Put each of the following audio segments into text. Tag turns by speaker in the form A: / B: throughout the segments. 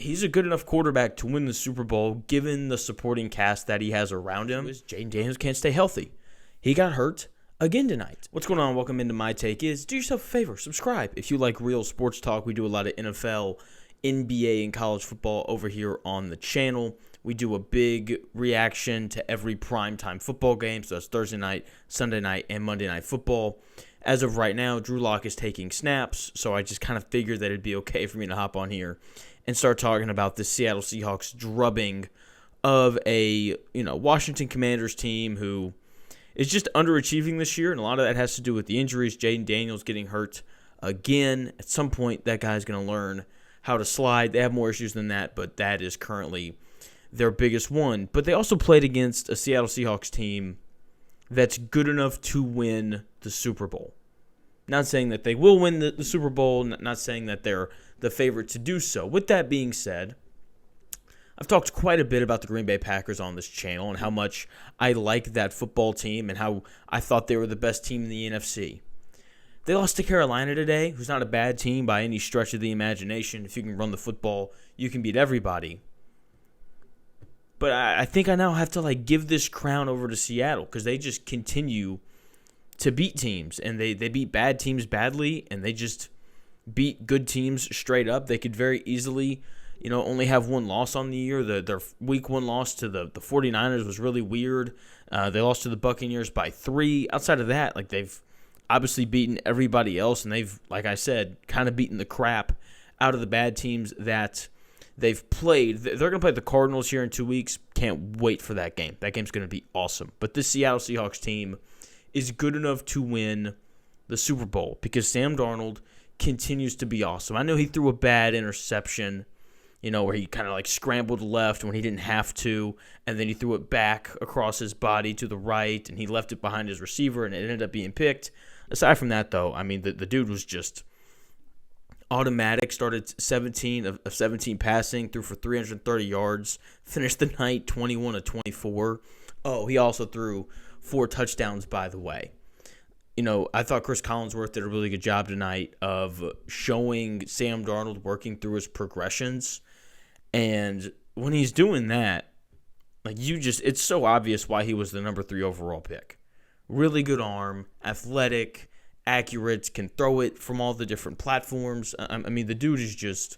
A: he's a good enough quarterback to win the Super Bowl given the supporting cast that he has around him. Jaden Daniels can't stay healthy. He got hurt again tonight. What's going on? Welcome into My Take Is. Do yourself a favor. Subscribe. If you like real sports talk, we do a lot of NFL, NBA, and college football over here on the channel. We do a big reaction to every primetime football game. So that's Thursday night, Sunday night, and Monday Night Football. As of right now, Drew Lock is taking snaps, so I just kind of figured that it'd be okay for me to hop on here and start talking about the Seattle Seahawks drubbing of a Washington Commanders team who is just underachieving this year, and a lot of that has to do with the injuries. Jaden Daniels getting hurt again. At some point, that guy's going to learn how to slide. They have more issues than that, but that is currently their biggest one. But they also played against a Seattle Seahawks team that's good enough to win the Super Bowl. Not saying that they will win the Super Bowl, not saying that they're the favorite to do so. With that being said, I've talked quite a bit about the Green Bay Packers on this channel and how much I like that football team and how I thought they were the best team in the NFC. They lost to Carolina today, who's not a bad team by any stretch of the imagination. If you can run the football, you can beat everybody. But I think I now have to give this crown over to Seattle because they just continue to beat teams. And they beat bad teams badly, and they just beat good teams straight up. They could very easily only have one loss on the year. Their week one loss to the 49ers was really weird. They lost to the Buccaneers by 3. Outside of that, they've obviously beaten everybody else, and they've, like I said, kind of beaten the crap out of the bad teams that they've played. They're going to play the Cardinals here in 2 weeks. Can't wait for that game. That game's going to be awesome. But this Seattle Seahawks team is good enough to win the Super Bowl because Sam Darnold continues to be awesome. I know he threw a bad interception, where he kind of scrambled left when he didn't have to, and then he threw it back across his body to the right, and he left it behind his receiver, and it ended up being picked. Aside from that, though, the dude was just automatic. Started 17 of 17 passing, threw for 330 yards, finished the night 21 of 24. Oh, he also threw 4 touchdowns, by the way. I thought Chris Collinsworth did a really good job tonight of showing Sam Darnold working through his progressions. And when he's doing that, it's so obvious why he was the number 3 overall pick. Really good arm, athletic, accurate, can throw it from all the different platforms. The dude is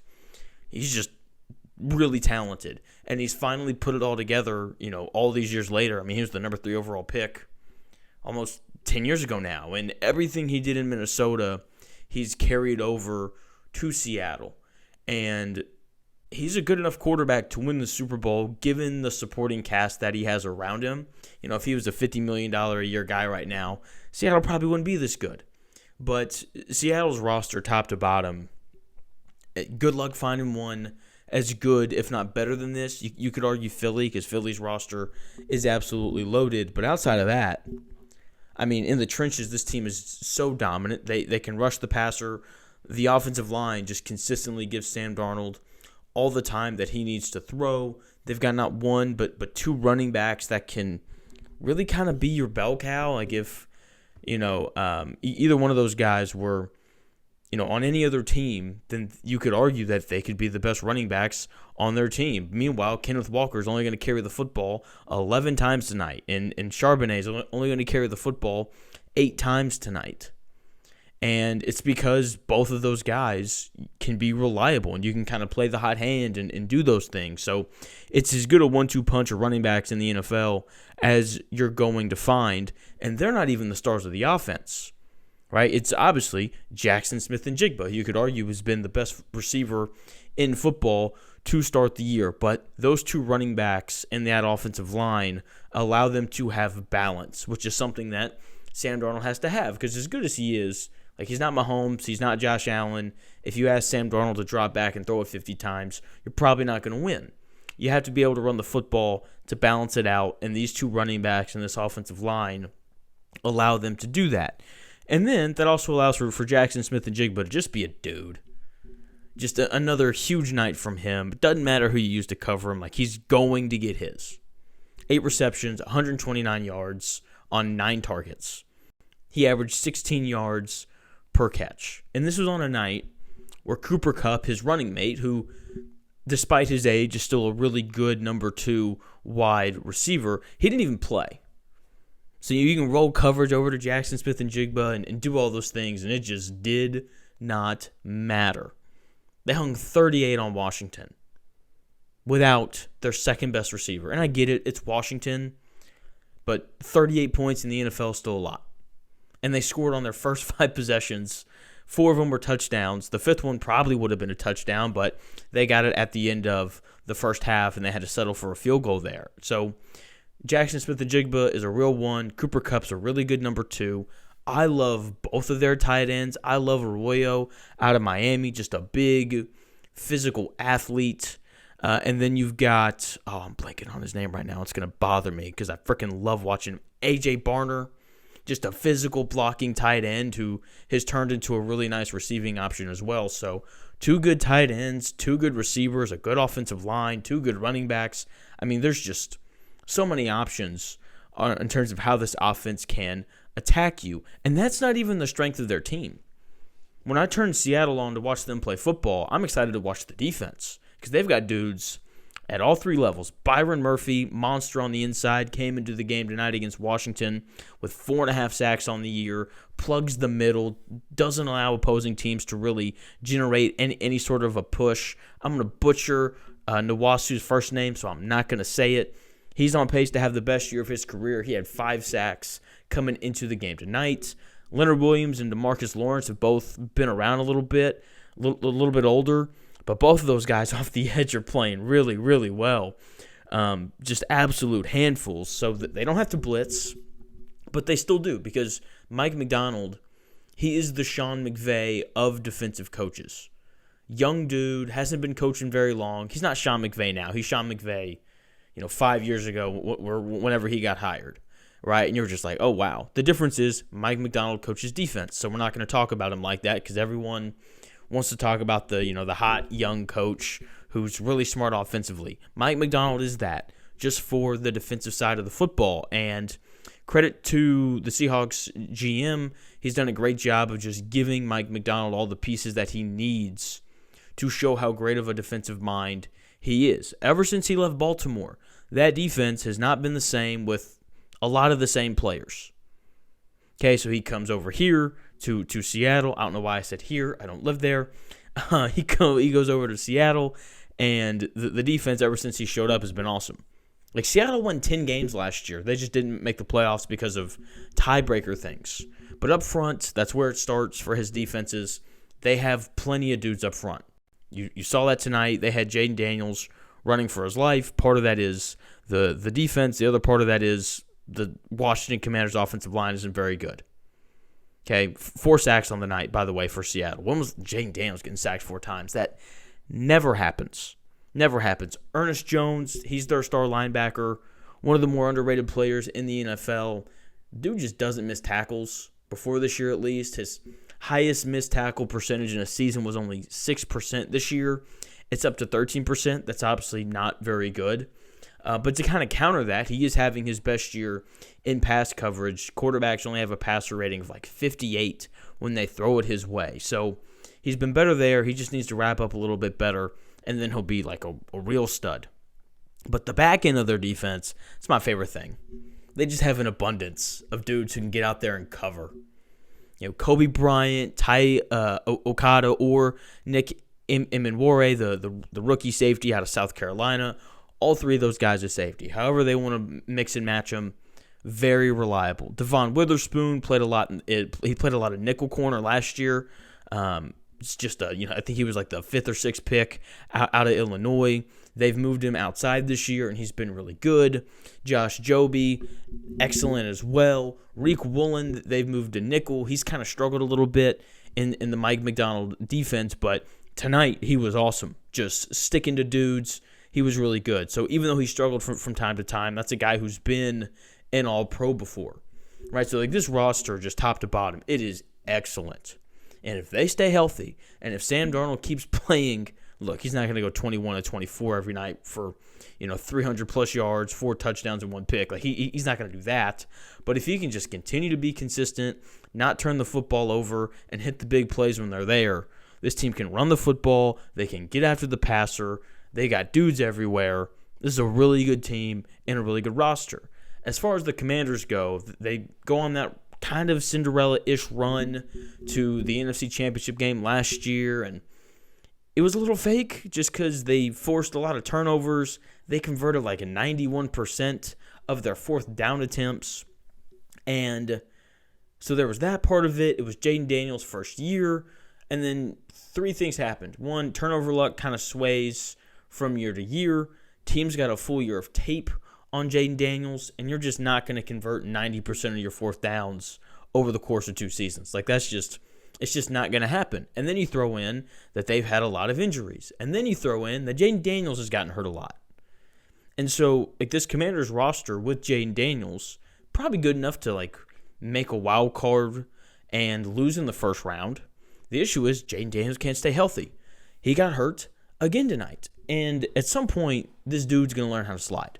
A: he's just really talented. And he's finally put it all together, all these years later. He was the number 3 overall pick almost 10 years ago now. And everything he did in Minnesota, he's carried over to Seattle. And he's a good enough quarterback to win the Super Bowl given the supporting cast that he has around him. If he was a $50 million a year guy right now, Seattle probably wouldn't be this good. But Seattle's roster, top to bottom, good luck finding one as good, if not better than this. You could argue Philly because Philly's roster is absolutely loaded. But outside of that, in the trenches, this team is so dominant. They can rush the passer. The offensive line just consistently gives Sam Darnold all the time that he needs to throw. They've got not one, but 2 running backs that can really kind of be your bell cow. If either one of those guys were, on any other team, then you could argue that they could be the best running backs on their team. Meanwhile, Kenneth Walker is only going to carry the football 11 times tonight, and Charbonnet is only going to carry the football 8 times tonight. And it's because both of those guys can be reliable, and you can kind of play the hot hand and do those things. So it's as good a 1-2 punch of running backs in the NFL as you're going to find, and they're not even the stars of the offense, right? It's obviously Jaxon Smith-Njigba, who you could argue has been the best receiver in football to start the year. But those 2 running backs and that offensive line allow them to have balance, which is something that Sam Darnold has to have, because as good as he is, he's not Mahomes, he's not Josh Allen. If you ask Sam Darnold to drop back and throw it 50 times, you're probably not going to win. You have to be able to run the football to balance it out, and these 2 running backs and this offensive line allow them to do that. And then that also allows for Jaxon Smith-Njigba to just be a dude. Just another huge night from him. It doesn't matter who you use to cover him. He's going to get his. 8 receptions, 129 yards on 9 targets. He averaged 16 yards per catch. And this was on a night where Cooper Kupp, his running mate, who despite his age, is still a really good number 2 wide receiver. He didn't even play. So you can roll coverage over to Jaxon Smith-Njigba and do all those things, and it just did not matter. They hung 38 on Washington without their second-best receiver. And I get it, it's Washington, but 38 points in the NFL is still a lot. And they scored on their first 5 possessions. 4 of them were touchdowns. The 5th one probably would have been a touchdown, but they got it at the end of the first half, and they had to settle for a field goal there. So Jaxon Smith-Njigba is a real one. Cooper Kupp's a really good number 2. I love both of their tight ends. I love Arroyo out of Miami, just a big physical athlete. And then you've got, I'm blanking on his name right now. It's going to bother me because I freaking love watching him. A.J. Barner, just a physical blocking tight end who has turned into a really nice receiving option as well. So 2 good tight ends, 2 good receivers, a good offensive line, 2 good running backs. I mean, there's just so many options in terms of how this offense can attack you. And that's not even the strength of their team. When I turn Seattle on to watch them play football, I'm excited to watch the defense because they've got dudes at all 3 levels. Byron Murphy, monster on the inside, came into the game tonight against Washington with 4.5 sacks on the year, plugs the middle, doesn't allow opposing teams to really generate any sort of a push. I'm going to butcher Nwasu's first name, so I'm not going to say it. He's on pace to have the best year of his career. He had 5 sacks coming into the game tonight. Leonard Williams and DeMarcus Lawrence have both been around a little bit older, but both of those guys off the edge are playing really, really well. Just absolute handfuls, so that they don't have to blitz, but they still do because Mike Macdonald, he is the Sean McVay of defensive coaches. Young dude, hasn't been coaching very long. He's not Sean McVay now. He's Sean McVay 5 years ago, whenever he got hired, right? And you're just like, oh, wow. The difference is Mike Macdonald coaches defense, so we're not going to talk about him like that because everyone wants to talk about the hot young coach who's really smart offensively. Mike Macdonald is that, just for the defensive side of the football. And credit to the Seahawks GM, he's done a great job of just giving Mike Macdonald all the pieces that he needs to show how great of a defensive mind he is. Ever since he left Baltimore, that defense has not been the same with a lot of the same players. Okay, so he comes over here to Seattle. I don't know why I said here. I don't live there. He goes over to Seattle, and the defense ever since he showed up has been awesome. Like, Seattle won 10 games last year. They just didn't make the playoffs because of tiebreaker things. But up front, that's where it starts for his defenses. They have plenty of dudes up front. You saw that tonight. They had Jaden Daniels running for his life. Part of that is the defense. The other part of that is the Washington Commanders' offensive line isn't very good. Okay, 4 sacks on the night, by the way, for Seattle. When was Jaden Daniels getting sacked 4 times? That never happens. Never happens. Ernest Jones, he's their star linebacker, one of the more underrated players in the NFL. Dude just doesn't miss tackles. Before this year, at least, his highest missed tackle percentage in a season was only 6%. This year, it's up to 13%. That's obviously not very good. But to kind of counter that, he is having his best year in pass coverage. Quarterbacks only have a passer rating of like 58 when they throw it his way. So he's been better there. He just needs to wrap up a little bit better, and then he'll be like a real stud. But the back end of their defense, it's my favorite thing. They just have an abundance of dudes who can get out there and cover. Kobe Bryant, Ty Okada, or Nick Imenwore, the rookie safety out of South Carolina. All 3 of those guys are safety. However they want to mix and match them, very reliable. Devon Witherspoon played a lot. He played a lot of nickel corner last year. It's just I think he was like the 5th or 6th pick out of Illinois. They've moved him outside this year, and he's been really good. Josh Joby, excellent as well. Reek Woolen, they've moved to nickel. He's kind of struggled a little bit in the Mike Macdonald defense, but tonight he was awesome. Just sticking to dudes. He was really good. So even though he struggled from time to time, that's a guy who's been an All-Pro before, right? So like this roster, just top to bottom, it is excellent. And if they stay healthy, and if Sam Darnold keeps playing, look, he's not going to go 21 to 24 every night for 300-plus yards, 4 touchdowns, and 1 pick. Like he's not going to do that. But if he can just continue to be consistent, not turn the football over, and hit the big plays when they're there, this team can run the football. They can get after the passer. They got dudes everywhere. This is a really good team and a really good roster. As far as the Commanders go, they go on that kind of Cinderella-ish run to the NFC Championship game last year, and it was a little fake just because they forced a lot of turnovers. They converted like a 91% of their fourth down attempts, and so there was that part of it. It was Jaden Daniels' first year, and then three things happened. One, turnover luck kind of sways from year to year. Teams got a full year of tape on Jaden Daniels, and you're just not going to convert 90% of your fourth downs over the course of 2 seasons. Like, it's just not going to happen. And then you throw in that they've had a lot of injuries. And then you throw in that Jaden Daniels has gotten hurt a lot. And so, like, this Commanders roster with Jaden Daniels, probably good enough to, like, make a wild card and lose in the first round. The issue is Jaden Daniels can't stay healthy. He got hurt again tonight. And at some point, this dude's going to learn how to slide.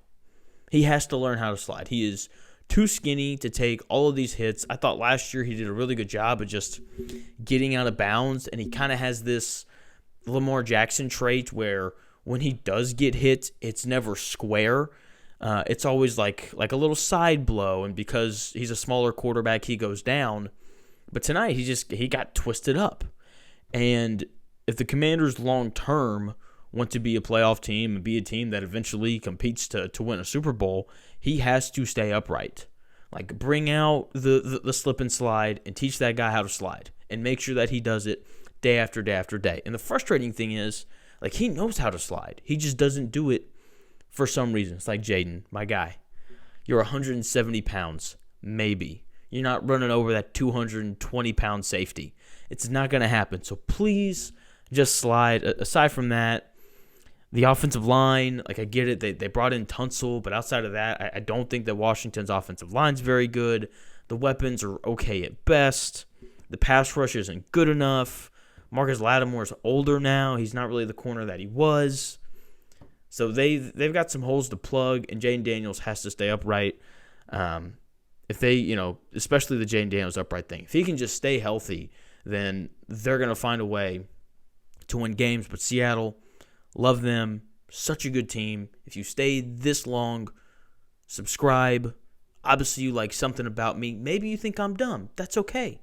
A: He has to learn how to slide. He is too skinny to take all of these hits. I thought last year he did a really good job of just getting out of bounds, and he kind of has this Lamar Jackson trait where when he does get hit, it's never square. It's always like a little side blow, and because he's a smaller quarterback, he goes down. But tonight, he got twisted up. And if the Commanders long-term want to be a playoff team and be a team that eventually competes to win a Super Bowl, he has to stay upright. Like, bring out the slip and slide and teach that guy how to slide and make sure that he does it day after day after day. And the frustrating thing is, like, he knows how to slide. He just doesn't do it for some reason. It's like, Jaden, my guy, you're 170 pounds, maybe. You're not running over that 220-pound safety. It's not going to happen. So please just slide. Aside from that, the offensive line, like, I get it. They brought in Tunsil, but outside of that, I don't think that Washington's offensive line's very good. The weapons are okay at best. The pass rush isn't good enough. Marcus Lattimore's older now. He's not really the corner that he was. So they've got some holes to plug, and Jaden Daniels has to stay upright. If they, especially the Jaden Daniels upright thing, if he can just stay healthy, then they're going to find a way to win games. But Seattle, love them. Such a good team. If you stay this long, subscribe. Obviously, you like something about me. Maybe you think I'm dumb. That's okay.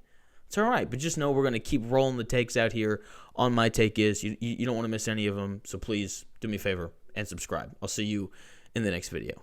A: It's all right. But just know we're going to keep rolling the takes out here on My Take Is. You don't want to miss any of them. So please do me a favor and subscribe. I'll see you in the next video.